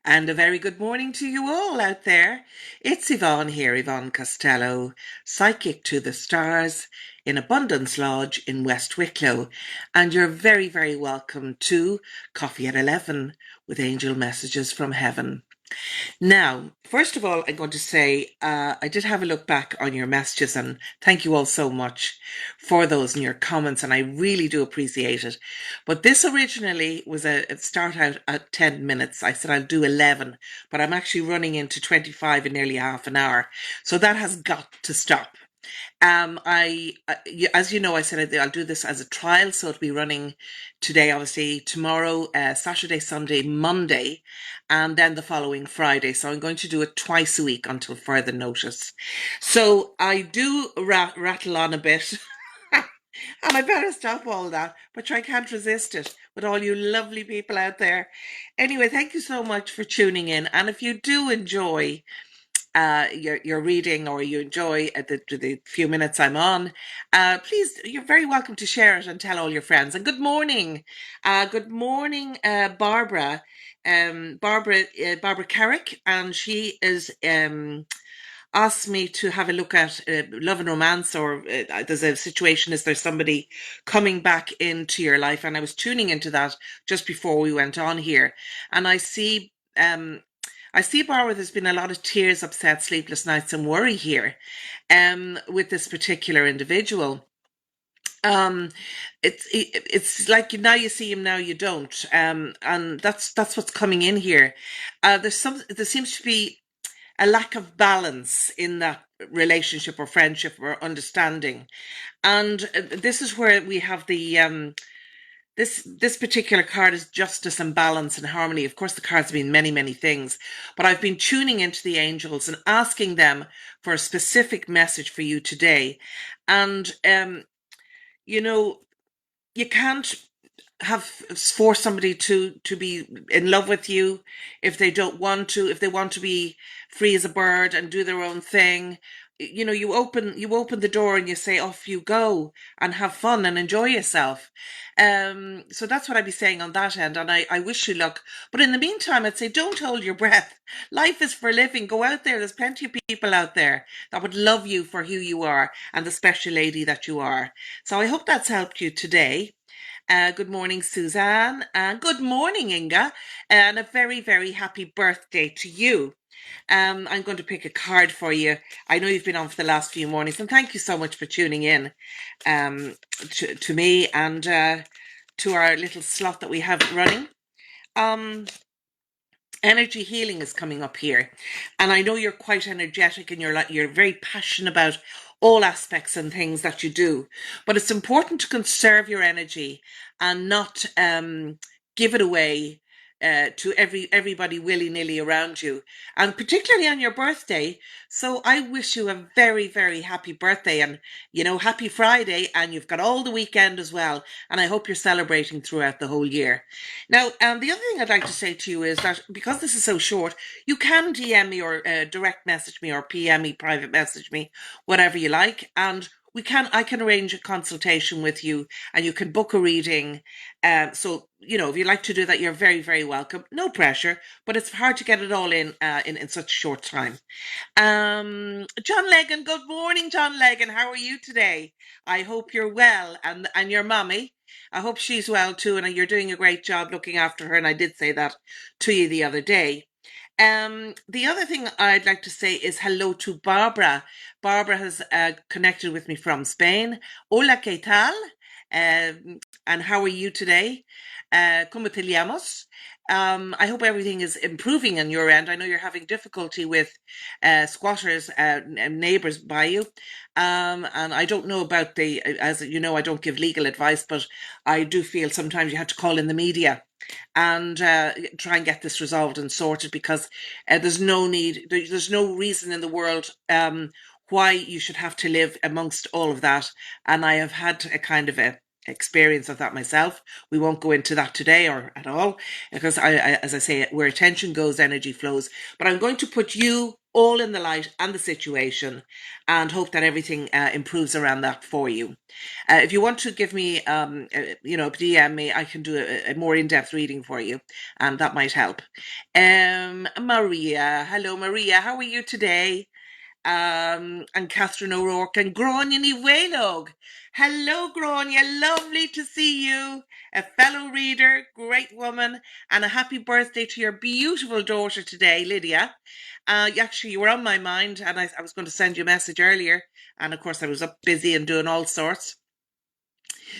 And a very good morning to you all out there. It's Yvonne here, Yvonne Costelloe, psychic to the stars in Abundance Lodge in West Wicklow. And you're very, very welcome to Coffee at 11 with Angel Messages from Heaven. Now, first of all, I'm going to say I did have a look back on your messages and thank you all so much for those and your comments, and I really do appreciate it. But this originally was a start out at 10 minutes. I said I'll do 11, but I'm actually running into 25 in nearly half an hour. So that has got to stop. As you know, I said I'll do this as a trial, so it'll be running today, obviously, tomorrow, Saturday, Sunday, Monday, and then the following Friday. So I'm going to do it twice a week until further notice. So I do rattle on a bit. And I better stop all that, but I can't resist it with all you lovely people out there. Anyway, thank you so much for tuning in. And if you do enjoy your reading, or you enjoy the few minutes I'm on, please, you're very welcome to share it and tell all your friends. And good morning, Barbara, Barbara Carrick, and she is asked me to have a look at love and romance, or there's a situation, is there somebody coming back into your life? And I was tuning into that just before we went on here, and I see, Barbara, there's been a lot of tears, upset, sleepless nights, and worry here with this particular individual. Um, it's like now you see him, now you don't, and that's what's coming in here. There seems to be a lack of balance in that relationship or friendship or understanding, and this is where we have the this particular card is justice and balance and harmony. Of course, the cards mean many, many things, but I've been tuning into the angels and asking them for a specific message for you today. And you know, you can't have force somebody to be in love with you if they don't want to. If they want to be free as a bird and do their own thing, you open the door and you say, off you go and have fun and enjoy yourself. So that's what I'd be saying on that end, and I wish you luck. But in the meantime, I'd say don't hold your breath. Life is for living. Go out there. There's plenty of people out there that would love you for who you are and the special lady that you are. So I hope that's helped you today. Good morning, Suzanne, and good morning, Inga, and a very, very happy birthday to you. I'm going to pick a card for you. I know you've been on for the last few mornings, and thank you so much for tuning in to me and to our little slot that we have running. Um, Energy healing is coming up here, and I know you're quite energetic and you're very passionate about all aspects and things that you do, but it's important to conserve your energy and not give it away to everybody willy-nilly around you, and particularly on your birthday. So I wish you a very, very happy birthday, and happy Friday, and you've got all the weekend as well, and I hope you're celebrating throughout the whole year. Now, the other thing I'd like to say to you is that because this is so short, you can DM me or direct message me or PM me, private message me, whatever you like, and I can arrange a consultation with you, and you can book a reading. So if you'd like to do that, you're very, very welcome. No pressure, but it's hard to get it all in such a short time. John Legan, good morning, John Legan. How are you today? I hope you're well, and your mummy. I hope she's well too, and you're doing a great job looking after her. And I did say that to you the other day. The other thing I'd like to say is hello to Barbara. Barbara has connected with me from Spain. Hola, ¿qué tal? And how are you today? ¿Cómo te llamas? I hope everything is improving on your end. I know you're having difficulty with squatters, neighbours by you. And I don't know about as you know, I don't give legal advice, but I do feel sometimes you have to call in the media and try and get this resolved and sorted, because there's no reason in the world why you should have to live amongst all of that. And I have had a kind of experience of that myself. We won't go into that today or at all, because as I say, where attention goes, energy flows. But I'm going to put you all in the light and the situation, and hope that everything improves around that for you. If you want to give me, DM me, I can do a more in-depth reading for you, and that might help. Maria, hello, Maria. How are you today? And Catherine O'Rourke and Grania Ní Bhfuilog. Hello, Grania. Lovely to see you. A fellow reader, great woman, and a happy birthday to your beautiful daughter today, Lydia. Actually, you were on my mind, and I was going to send you a message earlier, and of course, I was up busy and doing all sorts.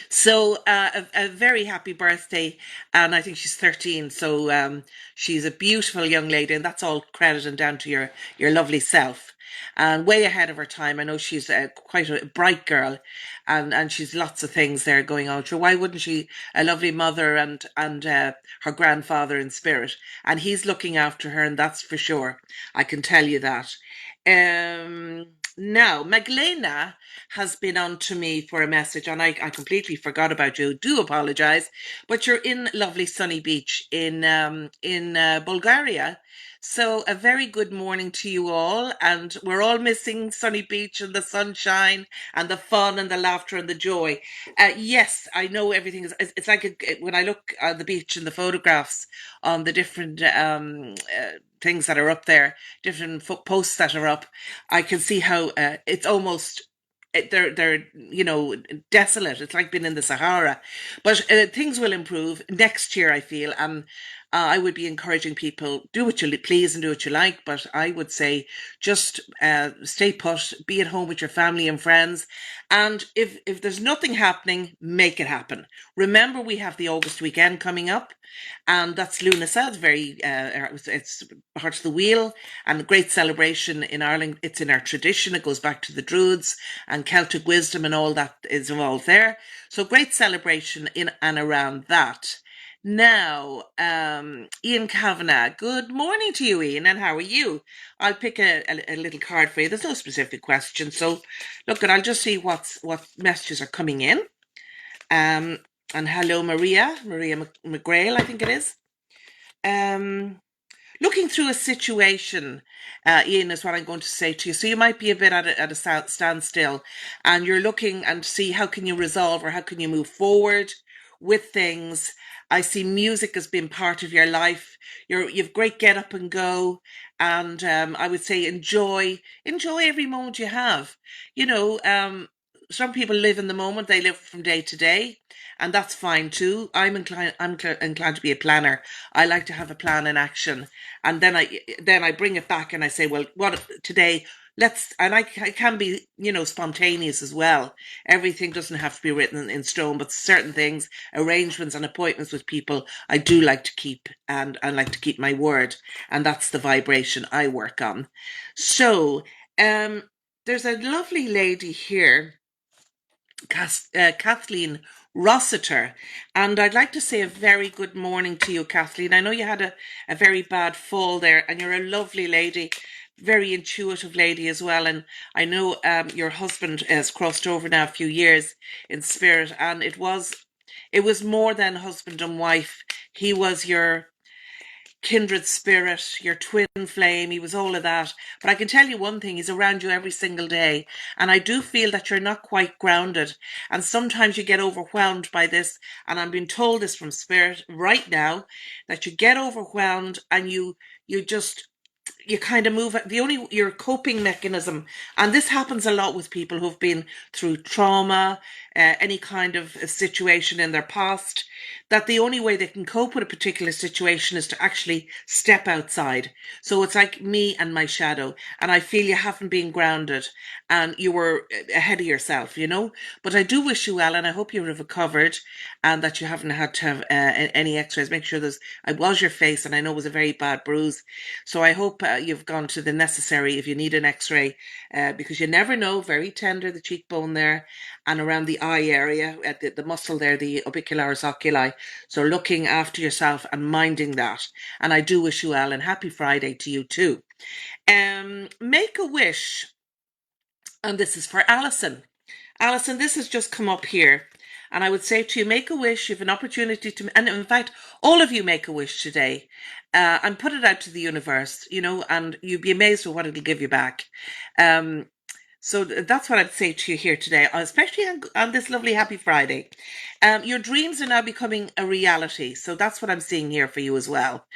So a very happy birthday, and I think she's 13. So she's a beautiful young lady, and that's all credit and down to your lovely self. And way ahead of her time. I know she's quite a bright girl, and she's lots of things there going on. Sure, why wouldn't she? A lovely mother and her grandfather in spirit, and he's looking after her, and that's for sure. I can tell you that. Now, Magdalena has been on to me for a message, and I completely forgot about you. Do apologize, but you're in lovely sunny beach in Bulgaria. So a very good morning to you all, and we're all missing sunny beach and the sunshine and the fun and the laughter and the joy. Yes, I know everything is. It's like when I look at the beach and the photographs on the different things that are up there, different posts that are up. I can see how it's almost they're desolate. It's like being in the Sahara, but things will improve next year, I feel. And I would be encouraging people, do what you please and do what you like, but I would say just stay put, be at home with your family and friends, and if there's nothing happening, make it happen. Remember, we have the August weekend coming up, and that's Luna Sad's it's Heart of the Wheel, and a great celebration in Ireland. It's in our tradition. It goes back to the Druids and Celtic wisdom and all that is involved there. So great celebration in and around that. Now, Ian Kavanagh, good morning to you, Ian, and how are you? I'll pick a little card for you. There's no specific question, so look, and I'll just see what messages are coming in. And hello, Maria McGrail, I think it is. Looking through a situation, Ian, is what I'm going to say to you. So you might be a bit at a standstill, and you're looking and see how can you resolve or how can you move forward with things. I see music as being part of your life. You've great get up and go, and I would say enjoy every moment you have. Some people live in the moment; they live from day to day, and that's fine too. I'm inclined to be a planner. I like to have a plan in action, and then I bring it back and I say, well, what today? I can be, spontaneous as well. Everything doesn't have to be written in stone, but certain things, arrangements and appointments with people, I do like to keep, and I like to keep my word, and that's the vibration I work on. So, there's a lovely lady here, Kathleen Rossiter, and I'd like to say a very good morning to you, Kathleen. I know you had a very bad fall there, and you're a lovely lady, very intuitive lady as well. And I know your husband has crossed over now a few years in spirit, and it was more than husband and wife. He was your kindred spirit, your twin flame. He was all of that. But I can tell you one thing, he's around you every single day. And I do feel that you're not quite grounded. And sometimes you get overwhelmed by this. And I'm being told this from spirit right now, that you get overwhelmed and you just you kind of move your coping mechanism, and this happens a lot with people who've been through trauma, any kind of situation in their past, that the only way they can cope with a particular situation is to actually step outside. So it's like me and my shadow, and I feel you haven't been grounded and you were ahead of yourself, but I do wish you well, and I hope you've recovered and that you haven't had to have any x-rays. Make sure I was your face, and I know it was a very bad bruise, so I hope you've gone to the necessary if you need an x-ray, because you never know. Very tender, the cheekbone there, and around the eye area, at the muscle there, the orbicularis oculi. So looking after yourself and minding that. And I do wish you well, and happy Friday to you too. Make a wish, and this is for Alison. Alison, this has just come up here. And I would say to you, make a wish. You have an opportunity to, and in fact, all of you make a wish today, and put it out to the universe, and you'd be amazed at what it'll give you back. Um, so that's what I'd say to you here today, especially on this lovely Happy Friday. Your dreams are now becoming a reality. So that's what I'm seeing here for you as well,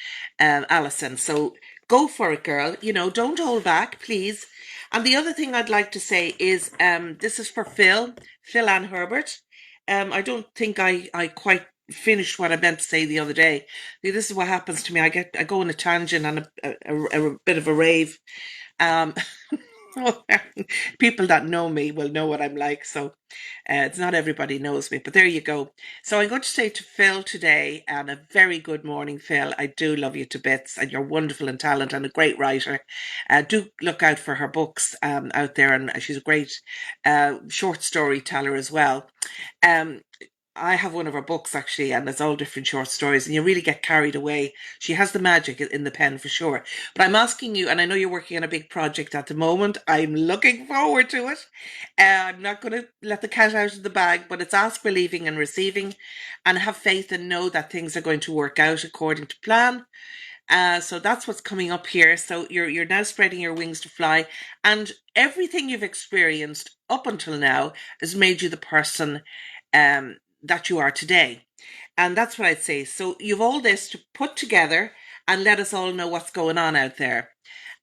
Alison. So go for it, girl. Don't hold back, please. And the other thing I'd like to say is this is for Phil Ann Herbert. I don't think I quite finished what I meant to say the other day. This is what happens to me. I go on a tangent and a bit of a rave. Um, People that know me will know what I'm like. So it's not everybody knows me, but there you go. So I'm going to say to Phil today, and a very good morning, Phil. I do love you to bits, and you're wonderful and talented and a great writer. Do look out for her books out there, and she's a great short storyteller as well. Um, I have one of her books actually, and it's all different short stories, and you really get carried away. She has the magic in the pen for sure. But I'm asking you, and I know you're working on a big project at the moment. I'm looking forward to it. I'm not going to let the cat out of the bag, but it's ask, believing, and receiving, and have faith and know that things are going to work out according to plan. So that's what's coming up here. So you're now spreading your wings to fly, and everything you've experienced up until now has made you the person that you are today. And that's what I'd say. So you've all this to put together and let us all know what's going on out there.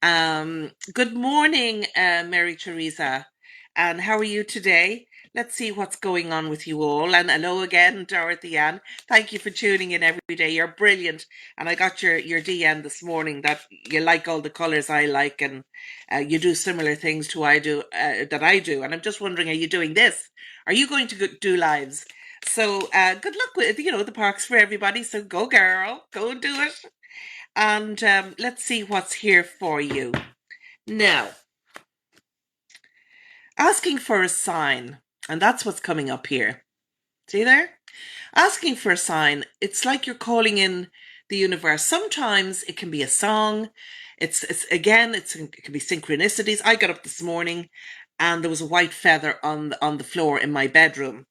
Good morning, Mary Teresa. And how are you today? Let's see what's going on with you all. And hello again, Dorothy Ann. Thank you for tuning in every day. You're brilliant. And I got your DM this morning that you like all the colours I like, and you do similar things to I do that I do. And I'm just wondering, are you doing this? Are you going to do lives? So good luck with the parks for everybody. So go, girl, go and do it. And let's see what's here for you now. Asking for a sign, and that's what's coming up here. See there? Asking for a sign. It's like you're calling in the universe. Sometimes it can be a song. It can be synchronicities. I got up this morning, and there was a white feather on the floor in my bedroom.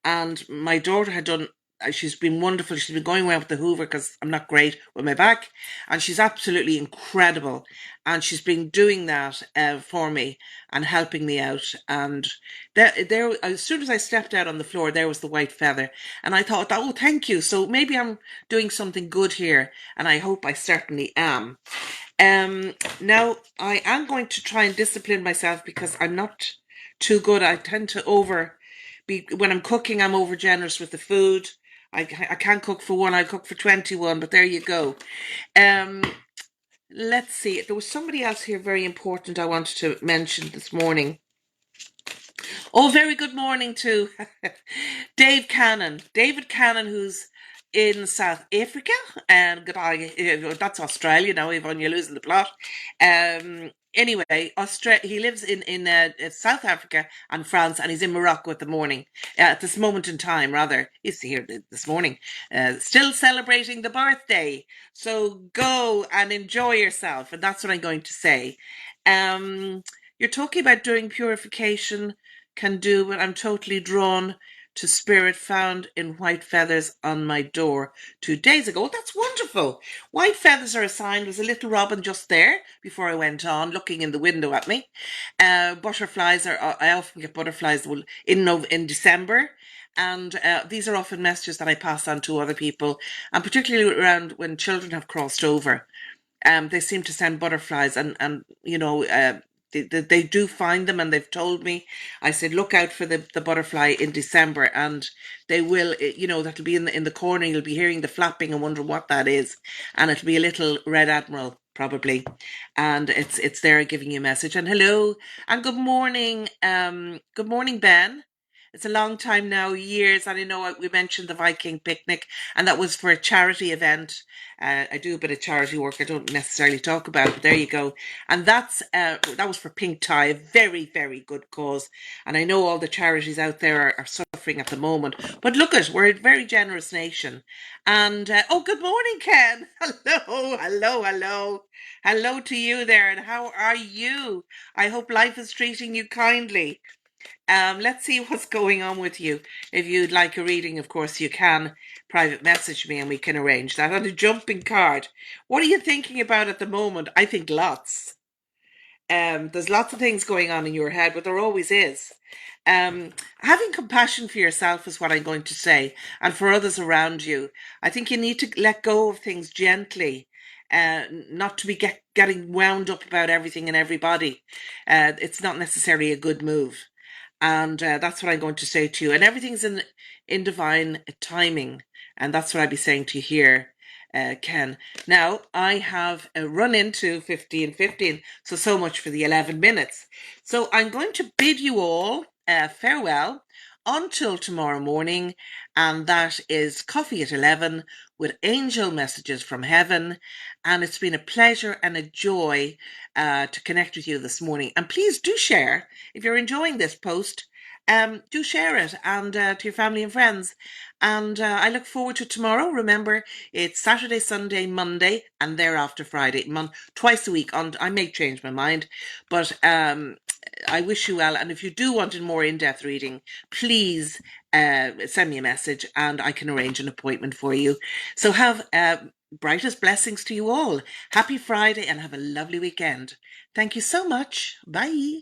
And my daughter had done, she's been wonderful. She's been going around with the Hoover because I'm not great with my back. And she's absolutely incredible. And she's been doing that for me and helping me out. And there, as soon as I stepped out on the floor, there was the white feather. And I thought, oh, thank you. So maybe I'm doing something good here. And I hope I certainly am. Now, I am going to try and discipline myself because I'm not too good. I tend to when I'm cooking, I'm over generous with the food. I can't cook for one, I cook for 21, but there you go. Um, let's see. There was somebody else here very important I wanted to mention this morning. Oh, very good morning to David Cannon, who's in South Africa, and that's Australia now. Yvonne, you're losing the plot. Anyway, he lives in South Africa and France, and he's in Morocco at the morning, at this moment in time. Rather, he's here this morning, still celebrating the birthday. So go and enjoy yourself, and that's what I'm going to say. You're talking about doing purification can do, but I'm totally drawn to spirit found in white feathers on my door 2 days ago. That's wonderful. White feathers are a sign. There's a little robin just there before I went on, looking in the window at me. Butterflies I often get butterflies in December. And these are often messages that I pass on to other people, and particularly around when children have crossed over. They seem to send butterflies, and they do find them, and they've told me. I said, look out for the butterfly in December, and they will. That'll be in the corner. You'll be hearing the flapping and wondering what that is, and it'll be a little red admiral probably, and it's there giving you a message. And hello and good morning, Ben. It's a long time now, years, and I know we mentioned the Viking picnic, and that was for a charity event. I do a bit of charity work. I don't necessarily talk about it, but there you go. And that was for Pink Tie, a very, very good cause. And I know all the charities out there are suffering at the moment. But look we're a very generous nation. And oh, good morning, Ken. Hello, hello, hello. Hello to you there. And how are you? I hope life is treating you kindly. Let's see what's going on with you. If you'd like a reading, of course, you can private message me and we can arrange that. On a jumping card, what are you thinking about at the moment? I think lots. There's lots of things going on in your head, but there always is. Having compassion for yourself is what I'm going to say, and for others around you. I think you need to let go of things gently, not to be getting wound up about everything and everybody. It's not necessarily a good move. And that's what I'm going to say to you. And everything's in divine timing. And that's what I'd be saying to you here, Ken. Now, I have run into 15:15, so much for the 11 minutes. So I'm going to bid you all farewell until tomorrow morning, and that is coffee at 11 with angel messages from heaven. And it's been a pleasure and a joy to connect with you this morning. And please do share if you're enjoying this post. Do share it and to your family and friends. And I look forward to tomorrow. Remember, it's Saturday, Sunday, Monday, and thereafter Friday. Twice a week. I may change my mind, but I wish you well. And if you do want a more in-depth reading, please send me a message and I can arrange an appointment for you. So have brightest blessings to you all. Happy Friday and have a lovely weekend. Thank you so much. Bye.